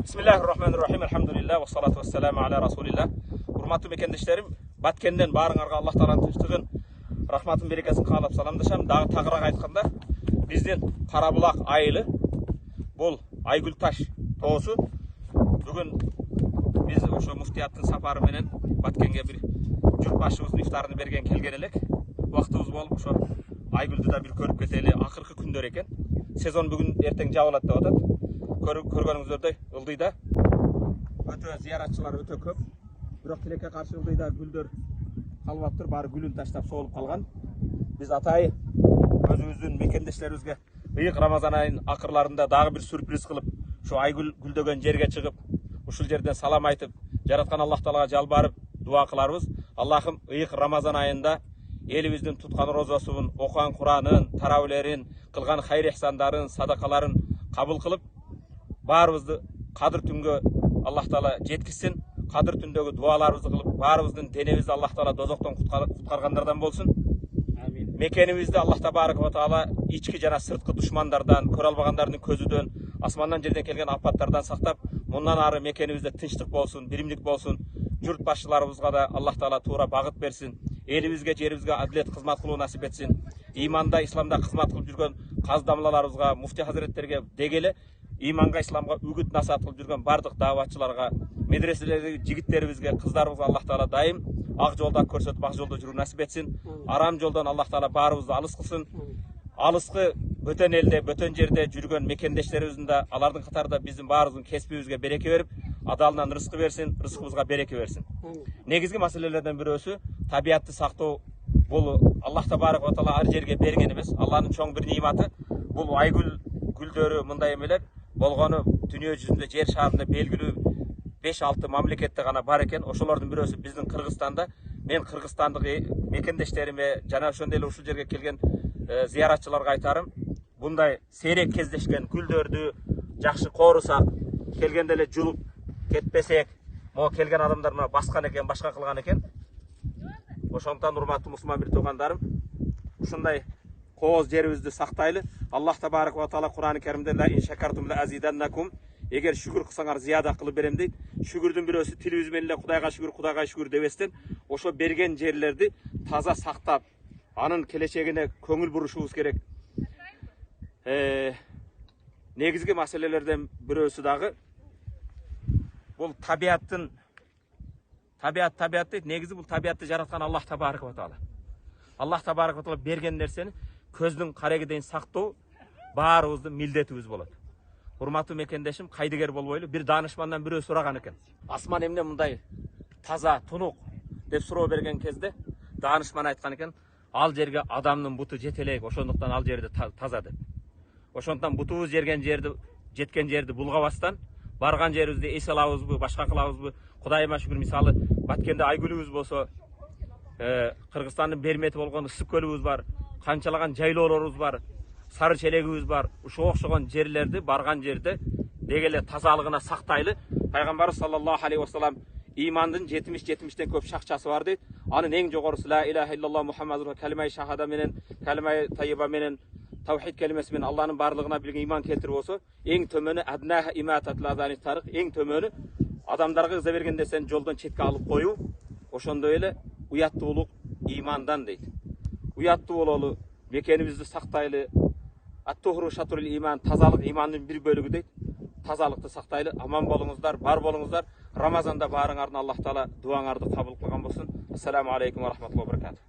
Bismillahirrahmanirrahim. Elhamdülillah ve salatu vesselamu ala Rasulillah. Hurmatlı mekendişlerim, Batkenden barыңарға Allah Taala'nın тынчтыгын, рахматын берекесін қалап саламдашам. Дағы тағырақ айтқанда, бізден Қарабұлақ айылы, бұл Айгүлташ тоғысы. Бүгін біз ошо муфтияттың сапары менен Баткенге бір жұртбашыбыздың ифтарыны берген келген елек. Уақытыбыз болып ошо Айгүлді да бір көріп кетели. Ақырғы күндер екен. Сезон бүгін ертең жабылады деп атат. Көргөнүңүздөрдөй ылдыйда өтө зияратчылар өтө көп. Бирок тилекке каршы ылдыйда гүлдөр калбаптыр, баары гүлүн таштап соолуп калган. Биз атайы өзүбүздүн мекендештерибизге ыйык Рамазан айынын акырларында дагы бир сюрприз кылып, ушу айгүл гүлдөгөн жерге чыгып, ушул жерден салам айтып, жараткан Аллах Таалага жалбарып дуа кыларбыз. Аллахым ыйык Рамазан айында элибиздин туткан розосун, окуган Куранын, таравилерин, кылган хайыр ихсандарын, садакаларын кабыл кылып, баарыбызды кадыр түнгө Аллах Таала жеткизсин. Кадыр түндөгү дуаларыбызды кылып, баарыбыздын денебизди Аллах Таала дозоктон куткаргандардан болсун. Амин. Мекенибизди Аллах Табарак ва Таала ички жана сырткы душмандардан, көрө албагандардын көзүдөн, асмандан жерден келген апаттардан сактап, мындан ары мекенибизде тынчтык болсун, биримдик болсун. Журт башчыларыбызга да Аллах Таала туура багыт берсин. Элибизге, жерибизге адилет кызмат кылуу насип этсин. Иманда, исламда кызмат кылып жүргөн каз дамлаларыбызга, муфти хазиреттерге дегеле иманга, исламга үгүт насаат кылып жүргөн бардык дааватчыларга, медреселердеги жигиттерибизге, кыздарыбызга Аллах Таала дайым ак жолдо көрсөтүп, ак жолдо жүрүү насип этсин. Арам жолдон Аллах Таала баарыбызды алыс кылсын. Алыскы бөтөн элде, бөтөн жерде жүргөн мекендештерибиздин да алардын катарында биздин баарыбыздын кесибибизге береке берип, адалынан рызкы берсин, рызкыбызга береке берсин. Негизги маселелерден бирөөсү табиатты сактоо. Бул Аллах Табарак ва Таала ар жерге берген эмес, Алланын чоң бир нематы. Бул айгүл гүлдөрү мындай эмелер болгону дүйнө жүзүндө, жер шарында белгилүү 5-6 мамлекетте гана бар экен. Ошолордун бирөөсү биздин Кыргызстанда. Мен кыргызстандык мекендештериме жана ошондой эле ушул жерге келген зияратчыларга айтарым, bunday seyrek кездешкен гүлдөрдү жакшы коорусак, келгенде эле жулуп кетпесек, могу келген адамдар мына баскан экен, башка кылган экен. Ошондуктан урматтуу мусулман бир туугандарым, ушундай кооз жерибизди сактайлы. Аллах Табарак ва Таала Кур'ан-ы Керимде ла ин шакартум ла азиданнакум, эгер шүгүр кылсаңар зияда кылып берем дейт. Шүгүрдүн бирөөсү тилибиз менен эле Кудайга шүгүр дебестен, ошо берген жерлерди таза сактап, анын келечегине көңүл бурушубуз керек. Негизги маселелерден бирөөсү дагы бул табиат дейт. Негизи бул табиатты жараткан Аллах Табарак ва Таала. Аллах Табарак ва Таала берген нерсени көздүн карегиден сактоо баарыбыздын милдетибиз болот. Урматтуу мекендешим, кайдыгер болбойлу, бир даанышмандан бирөө сураган экен. Асман эмне мындай таза, тунук деп суроо берген кезде даанышман айткан экен, ал жерге адамдын буту жете элек, ошондуктан ал жерде таза деп. Ошондуктан бутубуз жеткен жерди булгабастан, барган жерибизди эс алабызбы, башка кылабызбы? Кудайыма шүгүр, мисалы Баткенде айгүлүбүз болсо, Кыргызстандын бермети болгон ысык көлүбүз бар, канчалаган жайлоолорубуз бар, сары челегибиз бар. Ушуга окшогон жерлерди барган жерде дегеле тазалыгына сактайлы. Пайгамбарыбыз саллаллаху алейхи вассалам имандын 70-70тен көп шакчасы бар дейт. Анын эң жогорусу ла илаха иллаллах Мухаммадур калимай шахада менен, калимай тайиба менен, тавхид келимеси менен Алланын барлыгына билген иман келтирип болсо, эң төмөнү аднаха иматат лазани тарик, эң төмөнү адамдарга кыза берген нерсени жолдон четке алып коюу. Ошондой эле уяттуулук имандан дейт. Уяттуу бололу, мекенибизди сактайлы. Ат-тухру шатрул иман, тазалык имандын бир бөлүгү дейт. Тазалыкты сактайлы, аман болуңуздар, бар болуңуздар. Рамазанда баарыңардын Аллах Таала дуаңарды кабыл кылган болсун. Ассаламу алейкум ва рахматуллахи ва баракатух.